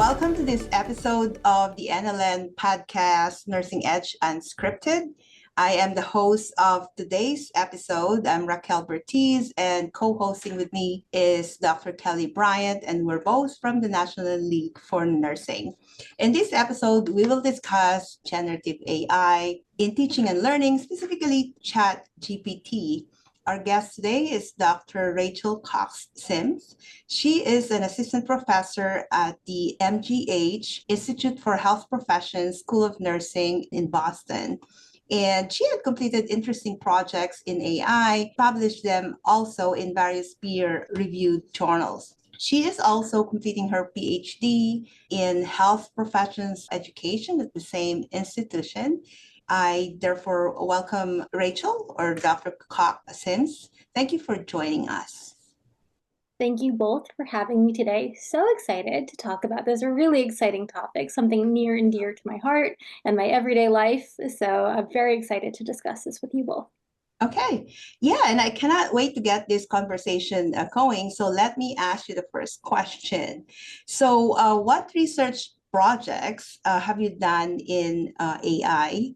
Welcome to this episode of the NLN podcast, Nursing Edge Unscripted. I am the host of today's episode. I'm Raquel Bertiz, and co-hosting with me is Dr. Kellie Bryant, and we're both from the National League for Nursing. In this episode, we will discuss generative AI in teaching and learning, specifically ChatGPT. Our guest today is Dr. Raquel Cox Simms. She is an assistant professor at the MGH Institute for Health Professions School of Nursing in Boston. And she had completed interesting projects in AI, published them also in various peer-reviewed journals. She is also completing her PhD in health professions education at the same institution. I therefore welcome Raquel, or Dr. Cox Simms. Thank you for joining us. Thank you both for having me today. So excited to talk about this really exciting topic, something near and dear to my heart and my everyday life. So I'm very excited to discuss this with you both. Okay. Yeah, and I cannot wait to get this conversation going. So let me ask you the first question. So what research projects have you done in AI?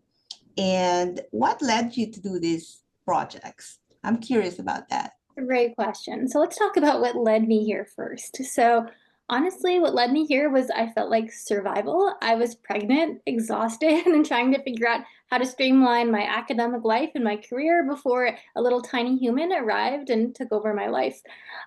And what led you to do these projects? I'm curious about that. Great question. So let's talk about what led me here first. So honestly, what led me here was I felt like survival. I was pregnant, exhausted, and trying to figure out how to streamline my academic life and my career before a little tiny human arrived and took over my life.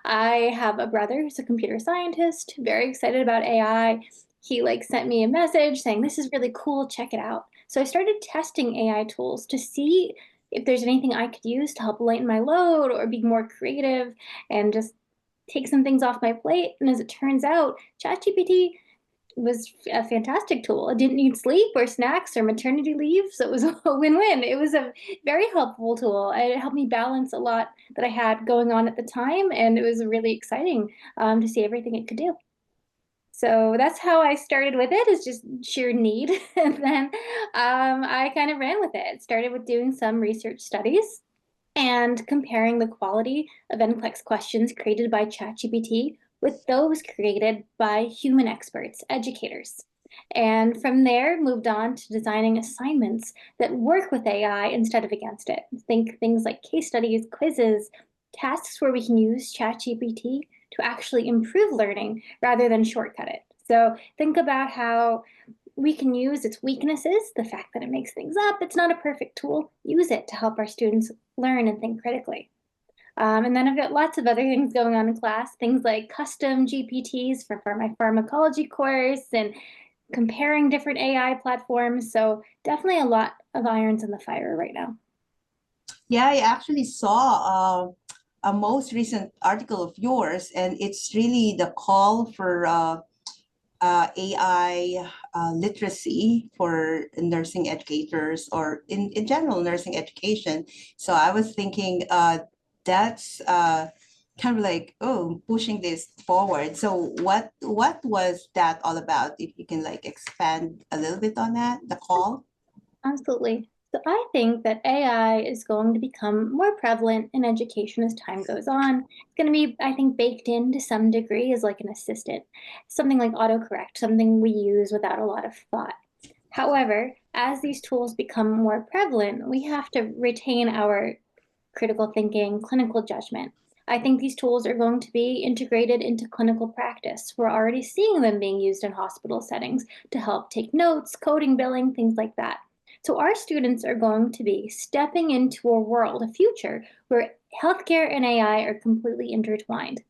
I have a brother who's a computer scientist, very excited about AI. He sent me a message saying, "This is really cool, check it out." So I started testing AI tools to see if there's anything I could use to help lighten my load or be more creative and just take some things off my plate. And as it turns out, ChatGPT was a fantastic tool. It didn't need sleep or snacks or maternity leave, so it was a win-win. It was a very helpful tool. It helped me balance a lot that I had going on at the time, and it was really exciting to see everything it could do. So that's how I started with it, is just sheer need. And then I kind of ran with it. Started with doing some research studies and comparing the quality of NCLEX questions created by ChatGPT with those created by human experts, educators. And from there, moved on to designing assignments that work with AI instead of against it. Think things like case studies, quizzes, tasks where we can use ChatGPT to actually improve learning rather than shortcut it. So think about how we can use its weaknesses, the fact that it makes things up. It's not a perfect tool. Use it to help our students learn and think critically. And then I've got lots of other things going on in class, things like custom GPTs for my pharmacology course and comparing different AI platforms. So definitely a lot of irons in the fire right now. Yeah, I actually saw a most recent article of yours, and it's really the call for AI literacy for nursing educators, or in general nursing education. So I was thinking that's kind of like, oh, pushing this forward. So what was that all about? If you can expand a little bit on that, the call. Absolutely. So I think that AI is going to become more prevalent in education as time goes on. It's going to be, I think, baked in to some degree as like an assistant, something like autocorrect, something we use without a lot of thought. However, as these tools become more prevalent, we have to retain our critical thinking, clinical judgment. I think these tools are going to be integrated into clinical practice. We're already seeing them being used in hospital settings to help take notes, coding, billing, things like that. So our students are going to be stepping into a world, a future, where healthcare and AI are completely intertwined.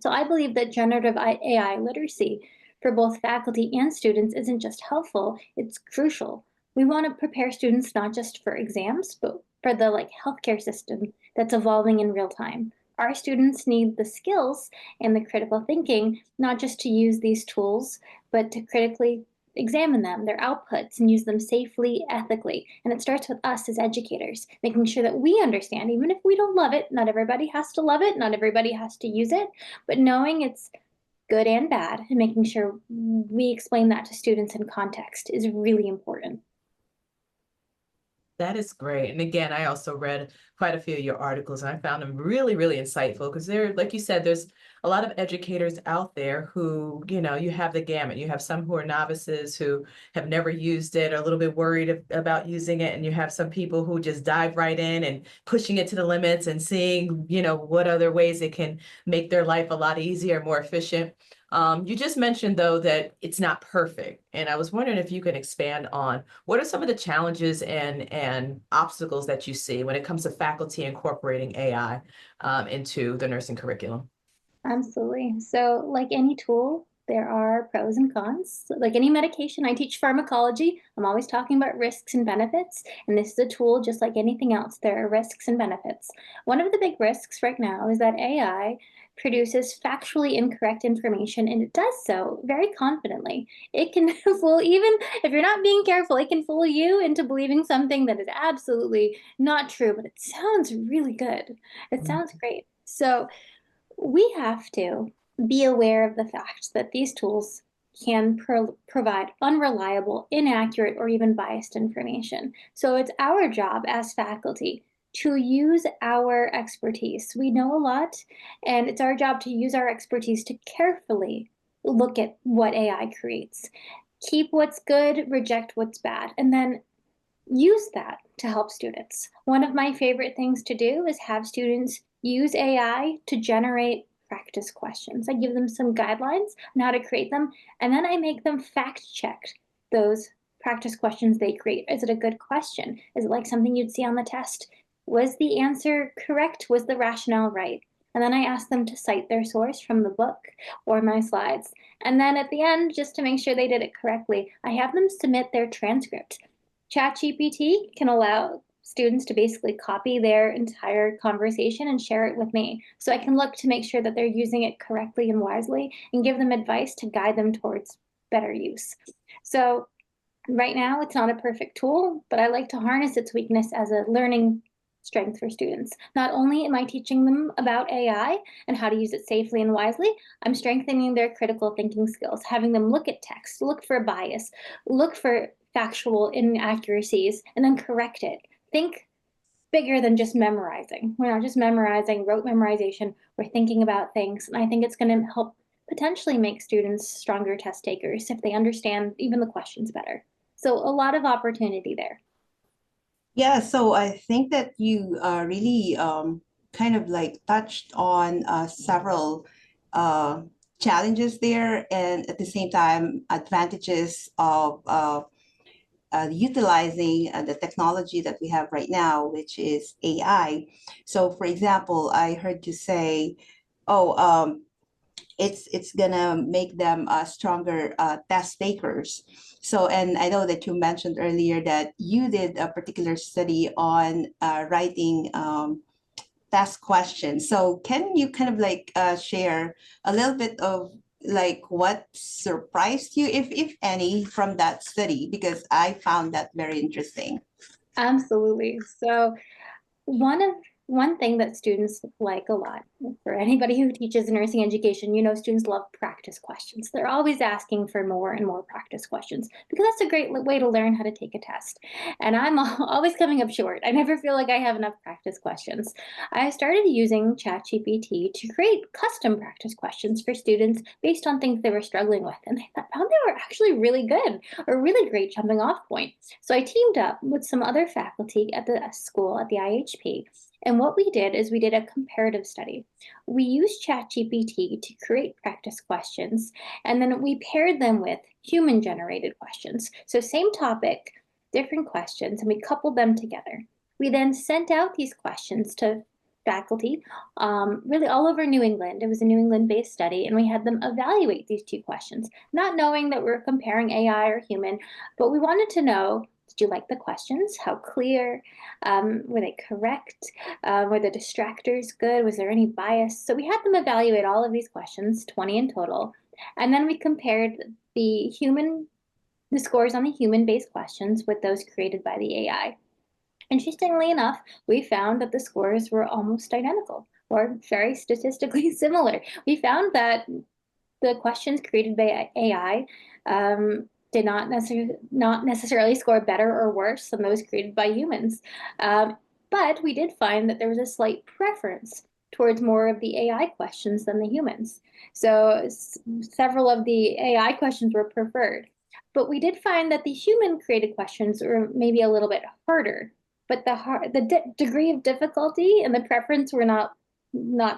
So I believe that generative AI literacy for both faculty and students isn't just helpful, it's crucial. We want to prepare students not just for exams, but for the healthcare system that's evolving in real time. Our students need the skills and the critical thinking, not just to use these tools, but to critically examine them, their outputs, and use them safely, ethically. And it starts with us as educators, making sure that we understand, even if we don't love it, not everybody has to love it, not everybody has to use it, but knowing it's good and bad and making sure we explain that to students in context is really important. That is great. And again, I also read quite a few of your articles and I found them really, really insightful because they're, like you said, there's a lot of educators out there who, you have the gamut. You have some who are novices who have never used it, or a little bit worried about using it. And you have some people who just dive right in and pushing it to the limits and seeing, what other ways it can make their life a lot easier, more efficient. You just mentioned, though, that it's not perfect. And I was wondering if you could expand on what are some of the challenges and obstacles that you see when it comes to faculty incorporating AI into the nursing curriculum? Absolutely. So, like any tool, there are pros and cons. Like any medication, I teach pharmacology. I'm always talking about risks and benefits. And this is a tool just like anything else. There are risks and benefits. One of the big risks right now is that AI produces factually incorrect information, and it does so very confidently. It can fool, even if you're not being careful, it can fool you into believing something that is absolutely not true, but it sounds really good. It sounds great. So, we have to be aware of the fact that these tools can provide unreliable, inaccurate, or even biased information. So it's our job as faculty to use our expertise. We know a lot, and it's our job to use our expertise to carefully look at what AI creates. Keep what's good, reject what's bad, and then use that to help students. One of my favorite things to do is have students use AI to generate practice questions. I give them some guidelines on how to create them, and then I make them fact check those practice questions they create. Is it a good question? Is it like something you'd see on the test? Was the answer correct? Was the rationale right? And then I ask them to cite their source from the book or my slides. And then at the end, just to make sure they did it correctly, I have them submit their transcript. ChatGPT can allow students to basically copy their entire conversation and share it with me. So I can look to make sure that they're using it correctly and wisely and give them advice to guide them towards better use. So right now, it's not a perfect tool, but I like to harness its weakness as a learning strength for students. Not only am I teaching them about AI and how to use it safely and wisely, I'm strengthening their critical thinking skills, having them look at text, look for bias, look for factual inaccuracies, and then correct it. Think bigger than just memorizing. We're not just memorizing, rote memorization. We're thinking about things. And I think it's going to help potentially make students stronger test takers if they understand even the questions better. So a lot of opportunity there. Yeah, so I think that you really kind of like touched on several uh, challenges there, and at the same time, advantages of utilizing the technology that we have right now, which is AI. So, for example, I heard you say, "Oh, it's gonna make them stronger test takers." So, and I know that you mentioned earlier that you did a particular study on writing test questions. So, can you kind of like share a little bit of like what surprised you, if any, from that study? Because I found that very interesting. Absolutely. So one of one thing that students like a lot, for anybody who teaches nursing education, students love practice questions. They're always asking for more and more practice questions because that's a great way to learn how to take a test. And I'm always coming up short. I never feel like I have enough practice questions. I started using ChatGPT to create custom practice questions for students based on things they were struggling with. And I found they were actually really good, a really great jumping off point. So I teamed up with some other faculty at the school, at the IHP, and what we did is we did a comparative study. We used ChatGPT to create practice questions, and then we paired them with human generated questions. So, same topic, different questions, and we coupled them together. We then sent out these questions to faculty really all over New England. It was a New England based study, and we had them evaluate these two questions, not knowing that we're comparing AI or human, but we wanted to know, did you like the questions? How clear? Were they correct? Were the distractors good? Was there any bias? So we had them evaluate all of these questions, 20 in total, and then we compared the scores on the human-based questions with those created by the AI. Interestingly enough, we found that the scores were almost identical or very statistically similar. We found that the questions created by AI did not necessarily score better or worse than those created by humans. But we did find that there was a slight preference towards more of the AI questions than the humans. So several of the AI questions were preferred. But we did find that the human created questions were maybe a little bit harder, but the degree of difficulty and the preference were not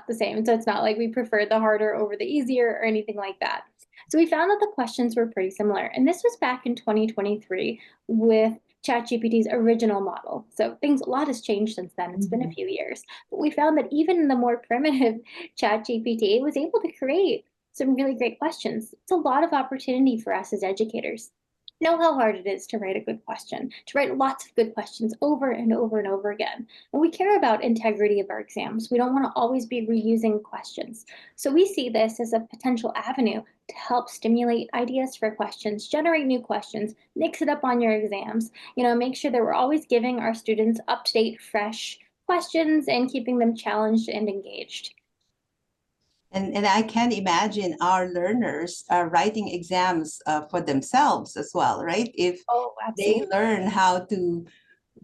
the same. So it's not like we preferred the harder over the easier or anything like that. So we found that the questions were pretty similar. And this was back in 2023 with ChatGPT's original model. So a lot has changed since then. It's been a few years. But we found that even the more primitive ChatGPT was able to create some really great questions. It's a lot of opportunity for us as educators. Know how hard it is to write a good question, to write lots of good questions over and over and over again. And we care about integrity of our exams. We don't want to always be reusing questions. So we see this as a potential avenue to help stimulate ideas for questions, generate new questions, mix it up on your exams, make sure that we're always giving our students up-to-date, fresh questions and keeping them challenged and engaged. And I can imagine our learners are writing exams for themselves as well, right? If they learn how to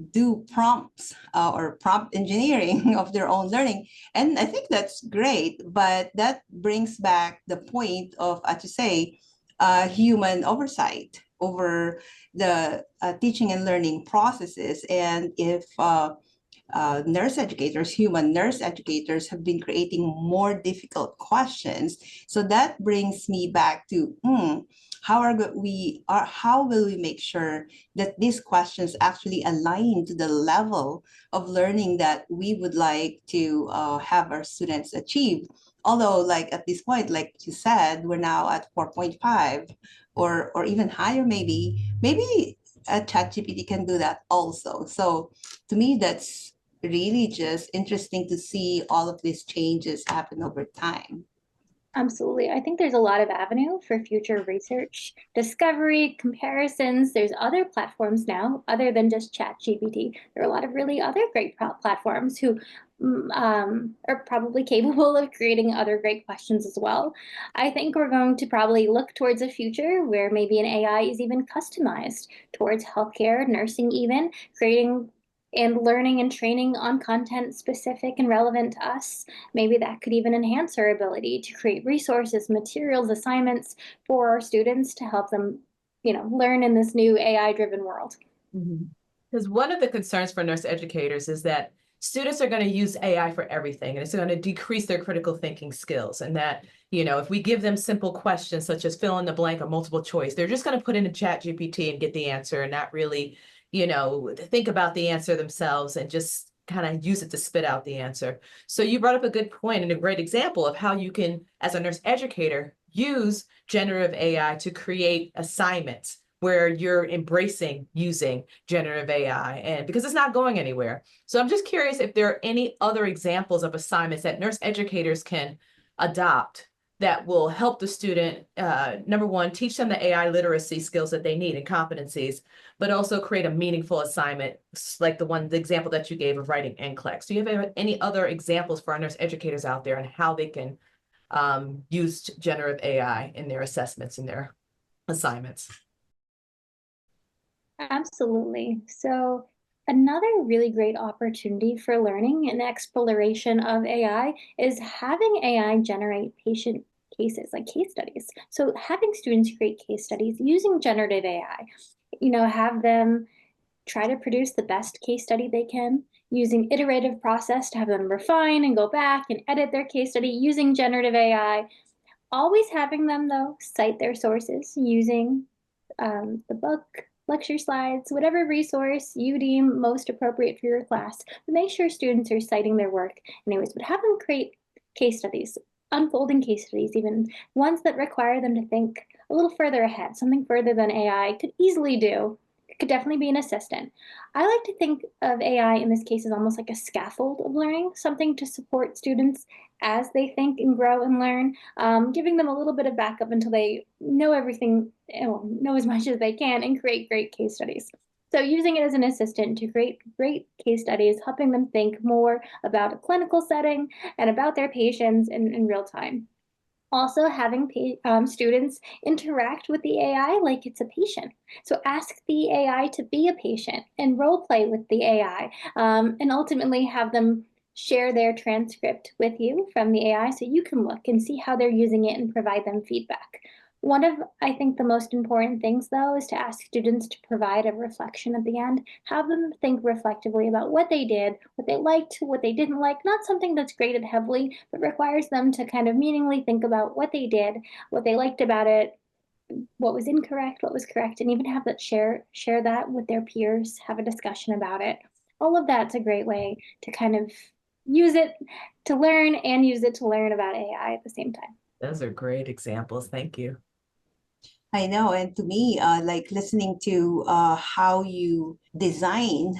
do prompts or prompt engineering of their own learning. And I think that's great, but that brings back the point of, as you say, human oversight over the teaching and learning processes. And if human nurse educators have been creating more difficult questions. So that brings me back to how will we make sure that these questions actually align to the level of learning that we would like to have our students achieve? Although, like at this point, like you said, we're now at 4.5 or even higher, maybe a ChatGPT can do that also. So to me, that's really just interesting to see all of these changes happen over time. Absolutely. I think there's a lot of avenue for future research, discovery, comparisons. There's other platforms now other than just ChatGPT. There are a lot of really other great platforms who are probably capable of creating other great questions as well. I think we're going to probably look towards a future where maybe an AI is even customized towards healthcare, nursing even, creating and learning and training on content specific and relevant to us. Maybe that could even enhance our ability to create resources, materials, assignments for our students to help them, learn in this new AI-driven world. Because one of the concerns for nurse educators is that students are going to use AI for everything, and it's going to decrease their critical thinking skills. And that, if we give them simple questions such as fill in the blank or multiple choice, they're just going to put in a ChatGPT and get the answer and not really think about the answer themselves and just kind of use it to spit out the answer. So you brought up a good point and a great example of how you can, as a nurse educator, use generative AI to create assignments where you're embracing using generative AI, and because it's not going anywhere. So I'm just curious if there are any other examples of assignments that nurse educators can adopt that will help the student, number one, teach them the AI literacy skills that they need and competencies, but also create a meaningful assignment, like the example that you gave of writing NCLEX. Do you have any other examples for our nurse educators out there and how they can use generative AI in their assessments and their assignments? Absolutely. So another really great opportunity for learning and exploration of AI is having AI generate patient cases, like case studies. So having students create case studies using generative AI, have them try to produce the best case study they can, using iterative process to have them refine and go back and edit their case study using generative AI. Always having them, though, cite their sources using the book, lecture slides, whatever resource you deem most appropriate for your class. Make sure students are citing their work anyways, but have them create case studies, unfolding case studies, even ones that require them to think a little further ahead, something further than AI could easily do. It could definitely be an assistant. I like to think of AI in this case as almost like a scaffold of learning, something to support students as they think and grow and learn, giving them a little bit of backup until they know everything, know as much as they can and create great case studies. So using it as an assistant to create great case studies, helping them think more about a clinical setting and about their patients in real time. Also, having students interact with the AI like it's a patient. So ask the AI to be a patient and role play with the AI, and ultimately have them share their transcript with you from the AI so you can look and see how they're using it and provide them feedback. One of, I think, the most important things, though, is to ask students to provide a reflection at the end. Have them think reflectively about what they did, what they liked, what they didn't like, not something that's graded heavily, but requires them to kind of meaningfully think about what they did, what they liked about it, what was incorrect, what was correct, and even have that share that with their peers, have a discussion about it. All of that's a great way to kind of use it to learn and use it to learn about AI at the same time. Those are great examples. Thank you. I know, and to me, like listening to how you design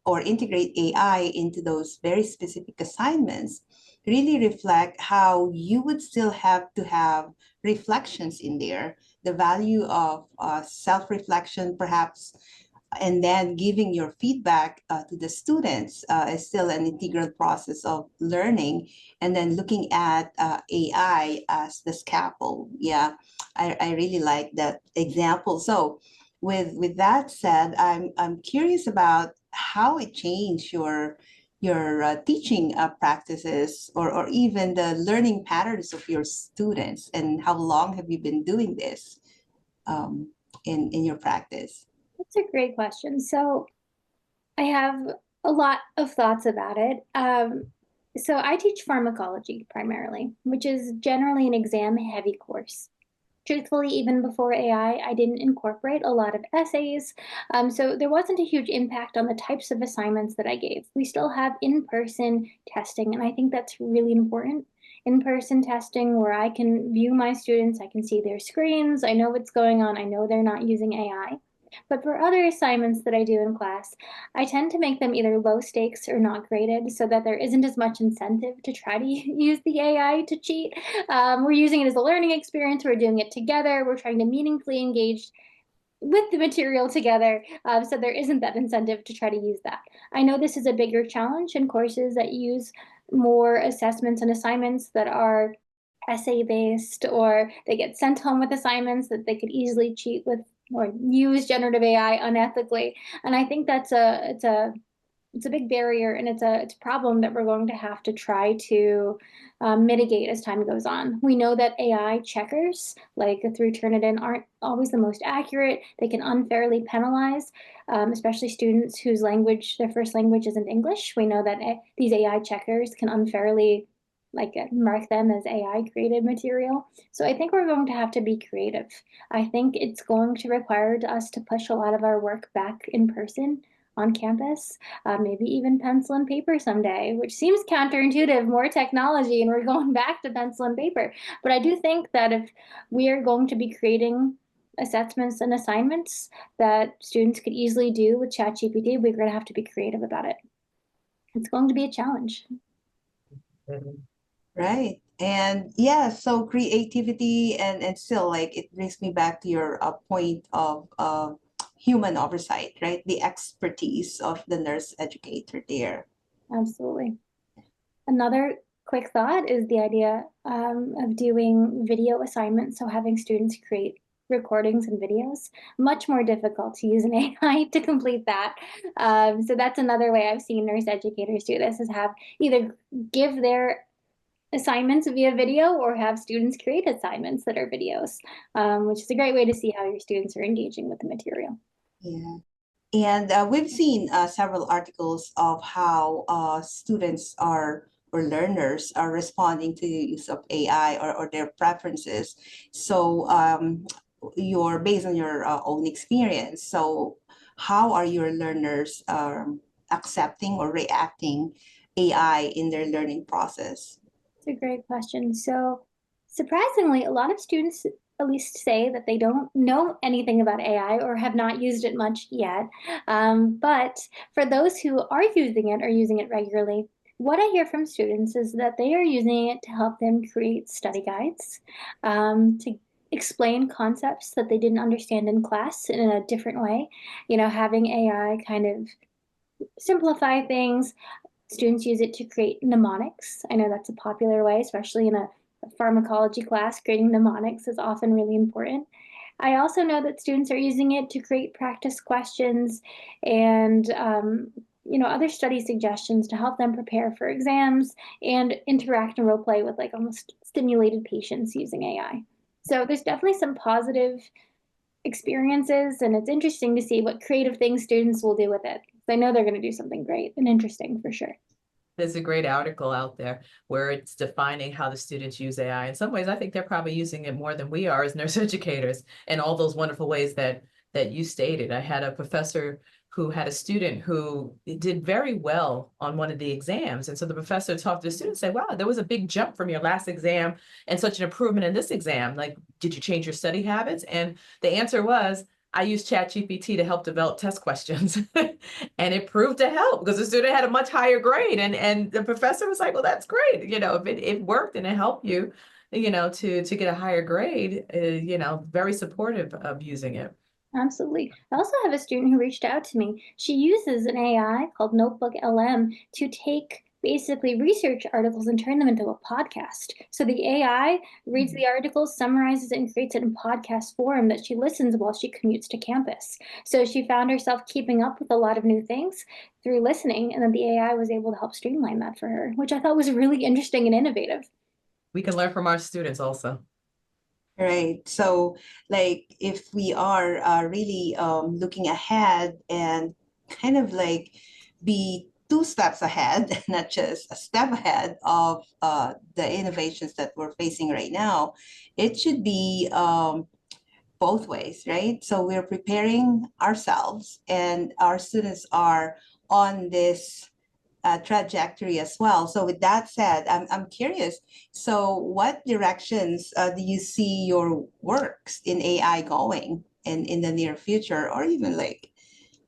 or integrate AI into those very specific assignments really reflect how you would still have to have reflections in there, the value of self-reflection, perhaps, and then giving your feedback to the students is still an integral process of learning, and then looking at AI as the scaffold. Yeah, I really like that example. So with that said, I'm curious about how it changed your teaching practices, or even the learning patterns of your students, and how long have you been doing this in your practice? That's a great question. So I have a lot of thoughts about it. So I teach pharmacology primarily, which is generally an exam-heavy course. Truthfully, even before AI, I didn't incorporate a lot of essays, so there wasn't a huge impact on the types of assignments that I gave. We still have in-person testing, and I think that's really important. In-person testing where I can view my students, I can see their screens, I know what's going on, I know they're not using AI. But for other assignments that I do in class, I tend to make them either low stakes or not graded so that there isn't as much incentive to try to use the AI to cheat. We're using it as a learning experience, we're doing it together, we're trying to meaningfully engage with the material together, so there isn't that incentive to try to use that. I know this is a bigger challenge in courses that use more assessments and assignments that are essay based, or they get sent home with assignments that they could easily cheat with or use generative AI unethically. And I think that's it's a big barrier, and it's a problem that we're going to have to try to mitigate as time goes on. We know that AI checkers, like through Turnitin, aren't always the most accurate. They can unfairly penalize, especially students whose language, their first language isn't English. We know that these AI checkers can unfairly mark them as AI created material. So I think we're going to have to be creative. I think it's going to require us to push a lot of our work back in person on campus, maybe even pencil and paper someday, which seems counterintuitive, more technology, and we're going back to pencil and paper. But I do think that if we are going to be creating assessments and assignments that students could easily do with ChatGPT, we're going to have to be creative about it. It's going to be a challenge. Right. And yeah, so creativity, and still, like, it brings me back to your point of human oversight, right? The expertise of the nurse educator there. Absolutely. Another quick thought is the idea of doing video assignments, so having students create recordings and videos. Much more difficult to use an AI to complete that. So that's another way I've seen nurse educators do this, is have either give their assignments via video or have students create assignments that are videos, which is a great way to see how your students are engaging with the material. Yeah. And we've seen several articles of how students or learners are responding to the use of AI, or their preferences. So you're based on your own experience. So how are your learners accepting or reacting AI in their learning process? It's a great question. So surprisingly, a lot of students at least say that they don't know anything about AI or have not used it much yet. But for those who are using it or using it regularly, what I hear from students is that they are using it to help them create study guides, to explain concepts that they didn't understand in class in a different way. You know, having AI kind of simplify things. Students use it to create mnemonics. I know that's a popular way, especially in a pharmacology class, creating mnemonics is often really important. I also know that students are using it to create practice questions and other study suggestions to help them prepare for exams and interact and role play with like almost stimulated patients using AI. So there's definitely some positive experiences, and it's interesting to see what creative things students will do with it. I know they're going to do something great and interesting for sure. There's a great article out there where it's defining how the students use AI. In some ways, I think they're probably using it more than we are as nurse educators in all those wonderful ways that you stated. I had a professor who had a student who did very well on one of the exams. And so the professor talked to the student and said, wow, there was a big jump from your last exam and such an improvement in this exam. Like, did you change your study habits? And the answer was, I used ChatGPT to help develop test questions and it proved to help because the student had a much higher grade. And the professor was like, well, that's great. If it worked and it helped you, to get a higher grade, very supportive of using it. Absolutely. I also have a student who reached out to me. She uses an AI called Notebook LM to take basically research articles and turn them into a podcast. So the AI reads the articles, summarizes it, and creates it in podcast form that she listens while she commutes to campus. So she found herself keeping up with a lot of new things through listening, and then the AI was able to help streamline that for her, which I thought was really interesting and innovative. We can learn from our students also. Right. So, like, if we are really looking ahead and kind of like be two steps ahead, not just a step ahead of the innovations that we're facing right now, it should be both ways, right? So we're preparing ourselves, and our students are on this trajectory as well. So with that said, I'm curious. So what directions do you see your works in AI going in the near future, or even like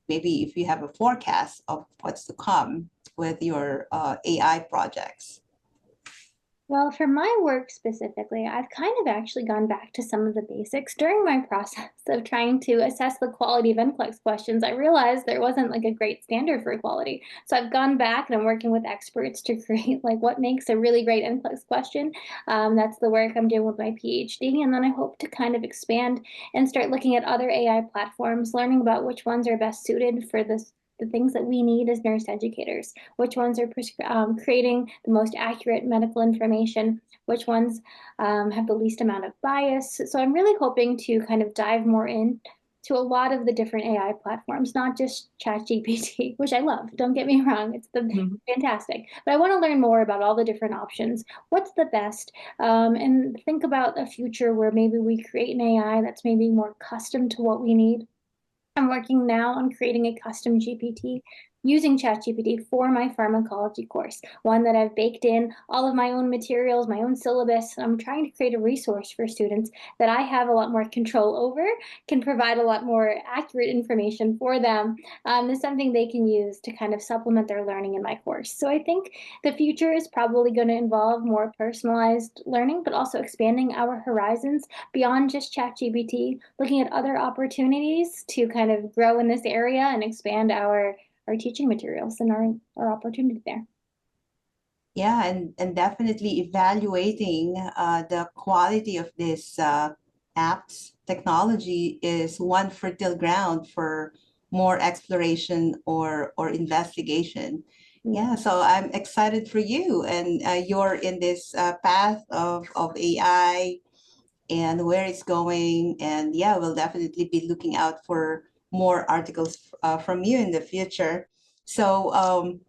maybe if you have a forecast of what's to come with your AI projects? Well, for my work specifically, I've kind of actually gone back to some of the basics. During my process of trying to assess the quality of NCLEX questions, I realized there wasn't like a great standard for quality. So I've gone back and I'm working with experts to create like what makes a really great NCLEX question. That's the work I'm doing with my PhD. And then I hope to kind of expand and start looking at other AI platforms, learning about which ones are best suited for the things that we need as nurse educators, which ones are creating the most accurate medical information, which ones have the least amount of bias. So I'm really hoping to kind of dive more in to a lot of the different AI platforms, not just ChatGPT, which I love. Don't get me wrong, it's fantastic. But I want to learn more about all the different options. What's the best? And think about a future where maybe we create an AI that's maybe more custom to what we need. I'm working now on creating a custom GPT using ChatGPT for my pharmacology course, one that I've baked in all of my own materials, my own syllabus. I'm trying to create a resource for students that I have a lot more control over, can provide a lot more accurate information for them. Is something they can use to kind of supplement their learning in my course. So I think the future is probably going to involve more personalized learning, but also expanding our horizons beyond just ChatGPT, looking at other opportunities to kind of grow in this area and expand our teaching materials and our opportunity there. Yeah, and definitely evaluating the quality of this apps technology is one fertile ground for more exploration or investigation. Yeah, so I'm excited for you, and you're in this path of AI and where it's going. And yeah, we'll definitely be looking out for more articles from you in the future. So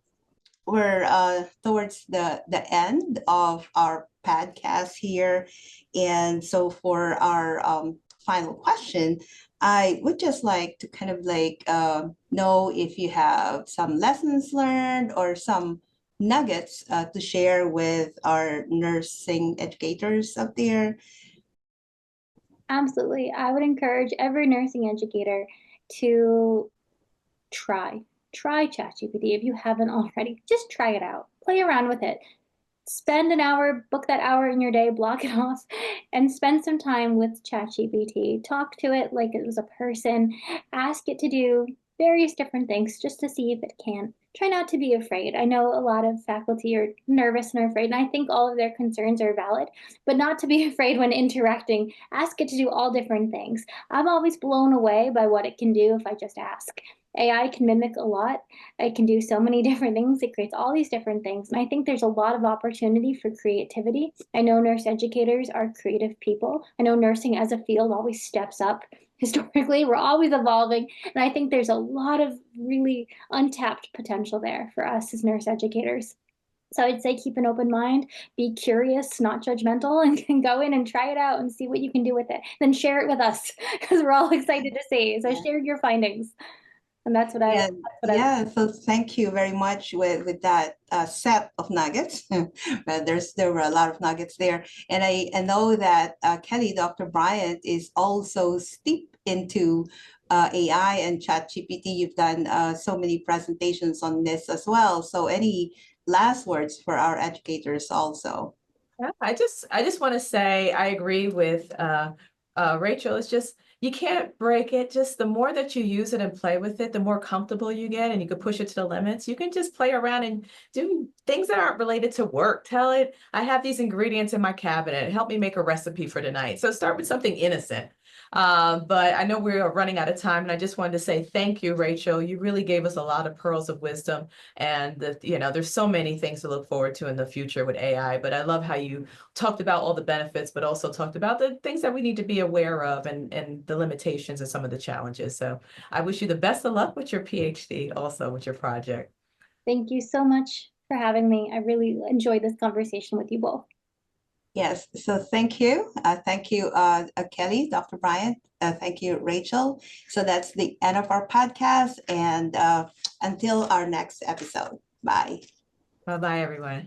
we're towards the end of our podcast here. And so for our final question, I would just like to kind of like know if you have some lessons learned or some nuggets to share with our nursing educators up there. Absolutely. I would encourage every nursing educator to try ChatGPT if you haven't already. Just try it out. Play around with it. Spend an hour, book that hour in your day, block it off, and spend some time with ChatGPT. Talk to it like it was a person. Ask it to do various different things just to see if it can. Try not to be afraid. I know a lot of faculty are nervous and afraid, and I think all of their concerns are valid, but not to be afraid when interacting. Ask it to do all different things. I'm always blown away by what it can do if I just ask. AI can mimic a lot. It can do so many different things. It creates all these different things. And I think there's a lot of opportunity for creativity. I know nurse educators are creative people. I know nursing as a field always steps up. Historically, we're always evolving. And I think there's a lot of really untapped potential there for us as nurse educators. So I'd say keep an open mind, be curious, not judgmental, and go in and try it out and see what you can do with it. Then share it with us because we're all excited to see. So share your findings. And that's what I Yeah, would. yeah. So thank you very much with that set of nuggets. There were a lot of nuggets there, and I know that Kellie, Dr. Bryant, is also steeped into AI and ChatGPT. You've done so many presentations on this as well. So any last words for our educators also? Yeah, I just want to say I agree with Rachel. It's just you can't break it. Just the more that you use it and play with it, the more comfortable you get, and you can push it to the limits. You can just play around and do things that aren't related to work. Tell it, I have these ingredients in my cabinet. Help me make a recipe for tonight. So start with something innocent. But I know we are running out of time, and I just wanted to say thank you, Rachel. You really gave us a lot of pearls of wisdom, and there's so many things to look forward to in the future with AI. But I love how you talked about all the benefits, but also talked about the things that we need to be aware of and the limitations and some of the challenges. So I wish you the best of luck with your PhD, also with your project. Thank you so much for having me. I really enjoyed this conversation with you both. Yes, so thank you, Kellie, Dr. Bryant, thank you, Rachel. So that's the end of our podcast, and until our next episode, bye. Bye-bye, everyone.